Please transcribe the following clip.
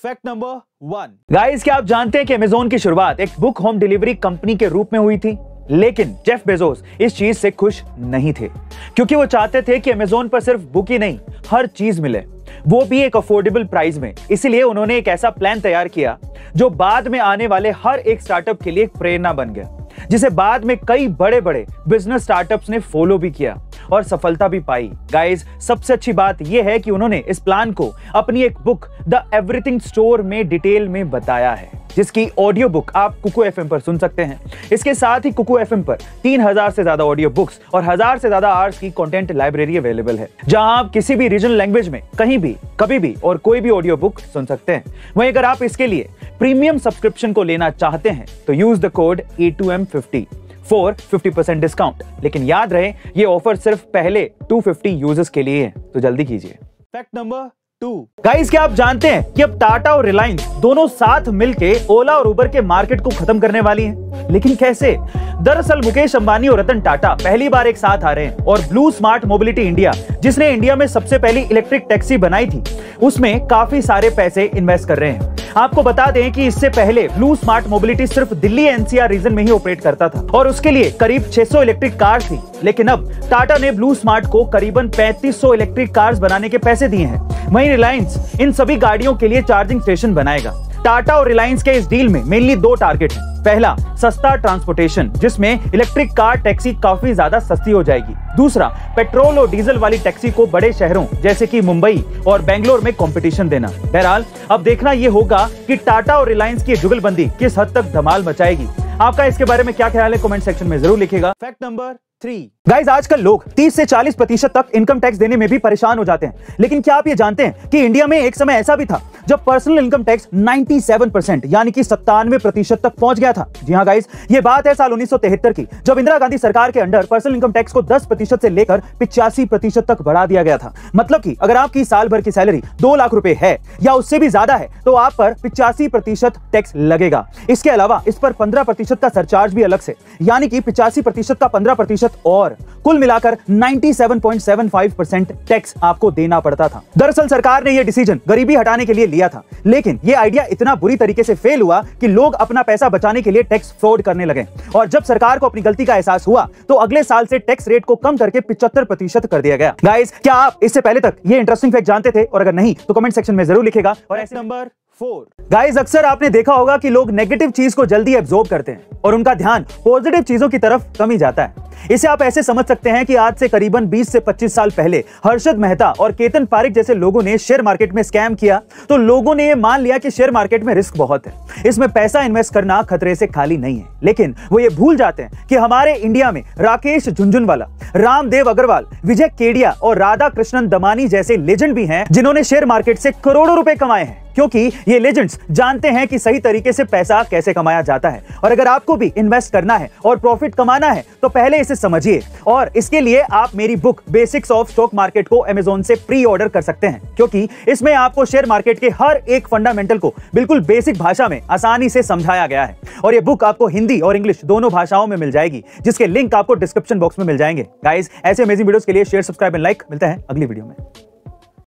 Fact number 1 guys, क्या आप जानते हैं कि अमेज़न की शुरुआत एक बुक होम डिलीवरी कंपनी के रूप में हुई थी। लेकिन जेफ बेजोस इस चीज से खुश नहीं थे, क्योंकि वो चाहते थे कि अमेज़न पर सिर्फ बुक ही नहीं, हर चीज मिले, वो भी एक अफोर्डेबल प्राइस में। इसीलिए उन्होंने एक ऐसा प्लान तैयार किया जो बाद में आने वाले हर एक स्टार्टअप के लिए एक प्रेरणा बन गया, जिसे बाद में कई बड़े बड़े बिजनेस स्टार्टअप्स ने फॉलो भी किया और सफलता भी पाई। गाइस, सबसे अच्छी बात यह है कि उन्होंने इस प्लान को अपनी एक बुक द एवरीथिंग स्टोर में डिटेल में बताया है, जिसकी ऑडियो बुक आप कुकू एफएम पर सुन सकते हैं। इसके साथ ही कुकू एफएम पर 3000 से ज्यादा ऑडियो बुक्स और 1000 से ज्यादा आवर्स की कंटेंट लाइब्रेरी अवेलेबल है, जहां आप किसी भी रीजनल लैंग्वेज में कहीं भी कभी भी और कोई भी ऑडियो बुक सुन सकते हैं। वहीं अगर आप इसके लिए प्रीमियम सब्सक्रिप्शन को लेना चाहते हैं तो use the code E2M50 for 50% discount. लेकिन याद रहे, ये ऑफर सिर्फ पहले 250 यूजर्स के लिए है, तो जल्दी कीजिए। फैक्ट नंबर 2 गाइस, क्या आप जानते हैं कि अब टाटा और रिलायंस दोनों साथ मिलके ओला और उबर के मार्केट को खत्म करने वाली हैं? लेकिन कैसे? दरअसल मुकेश अंबानी और रतन टाटा पहली बार एक साथ आ रहे हैं और ब्लू स्मार्ट मोबिलिटी इंडिया, जिसने इंडिया में सबसे पहली इलेक्ट्रिक टैक्सी बनाई थी, उसमें काफी सारे पैसे इन्वेस्ट कर रहे हैं। आपको बता दें कि इससे पहले ब्लू स्मार्ट मोबिलिटी सिर्फ दिल्ली एनसीआर रीजन में ही ऑपरेट करता था और उसके लिए करीब 600 इलेक्ट्रिक कार्स थी। लेकिन अब टाटा ने ब्लू स्मार्ट को करीबन 3500 इलेक्ट्रिक कार्स बनाने के पैसे दिए हैं। वहीं रिलायंस इन सभी गाड़ियों के लिए चार्जिंग स्टेशन बनाएगा। टाटा और रिलायंस के इस डील में मेनली 2 टारगेट हैं। पहला, सस्ता ट्रांसपोर्टेशन, जिसमें इलेक्ट्रिक कार टैक्सी काफी ज्यादा सस्ती हो जाएगी। दूसरा, पेट्रोल और डीजल वाली टैक्सी को बड़े शहरों जैसे कि मुंबई और बेंगलोर में कंपटीशन देना। बहरहाल, अब देखना यह होगा कि टाटा और रिलायंस की जुगलबंदी किस हद तक धमाल मचाएगी। आपका इसके बारे में क्या ख्याल है, कमेंट सेक्शन में जरूर लिखिएगा। फैक्ट नंबर 3 गाइस, आजकल लोग 30 से 40% तक इनकम टैक्स देने में भी परेशान हो जाते हैं। लेकिन क्या आप ये जानते हैं कि इंडिया में एक समय ऐसा भी था जब पर्सनल इनकम टैक्स 97% यानी कि 97% तक पहुंच गया था। जी हां गाइस, ये बात है साल 1973 की, जब इंदिरा गांधी सरकार के अंडर पर्सनल इनकम टैक्स को 10% से लेकर 85% तक बढ़ा दिया गया था। मतलब कि अगर आपकी साल भर की सैलरी 2 लाख रुपए है या उससे भी ज्यादा है तो आप पर 85% टैक्स लगेगा। इसके अलावा इस पर 15% का सरचार्ज भी अलग से, यानी कि 85% का 15% और कुल मिलाकर 97.75% टैक्स आपको देना पड़ता था। दरअसल सरकार ने यह डिसीजन गरीबी हटाने के लिए लिया था, लेकिन यह आइडिया इतना बुरी तरीके से फेल हुआ कि लोग अपना पैसा बचाने के लिए टैक्स फ्रॉड करने लगे। और जब सरकार को अपनी गलती का एहसास हुआ तो अगले साल से टैक्स रेट को कम करके 75% कर दिया गया। गाइस, क्या आप इससे पहले तक ये इंटरेस्टिंग फैक्ट जानते थे? और अगर नहीं तो कमेंट सेक्शन में जरूर लिखेगा। और ऐसे नंबर 4 गाइस, अक्सर आपने देखा होगा कि लोग नेगेटिव चीज को जल्दी एब्जॉर्ब करते हैं और उनका ध्यान पॉजिटिव चीजों की तरफ कम ही जाता है। इसे आप ऐसे समझ सकते हैं कि आज से करीबन 20 से 25 साल पहले हर्षद मेहता और केतन पारिक जैसे लोगों ने शेयर मार्केट में स्कैम किया तो लोगों ने यह मान लिया कि शेयर मार्केट में रिस्क बहुत है, इसमें पैसा इन्वेस्ट करना खतरे से खाली नहीं है। लेकिन वो ये भूल जाते हैं कि हमारे इंडिया में राकेश झुनझुनवाला, रामदेव अग्रवाल, विजय केडिया और राधा कृष्णन दमानी जैसे लेजेंड भी हैं, जिन्होंने शेयर मार्केट से करोड़ों रुपए कमाए हैं, क्योंकि ये लेजेंड्स जानते हैं कि सही तरीके से पैसा कैसे कमाया जाता है। और अगर आपको भी इन्वेस्ट करना है और प्रॉफिट कमाना है तो पहले इसे समझिए, और इसके लिए आप मेरी book basics of stock market को अमेज़न से प्री ऑर्डर कर सकते हैं, क्योंकि इसमें आपको शेयर मार्केट के हर एक फंडामेंटल को बिल्कुल बेसिक भाषा में आसानी से समझाया गया है। और ये बुक आपको हिंदी और इंग्लिश दोनों भाषाओं में मिल जाएगी, जिसके लिंक आपको डिस्क्रिप्शन बॉक्स में मिल जाएंगे। गाइस, ऐसे अमेजिंग वीडियोस के लिए शेयर, सब्सक्राइब एंड लाइक। मिलता है अगली वीडियो में।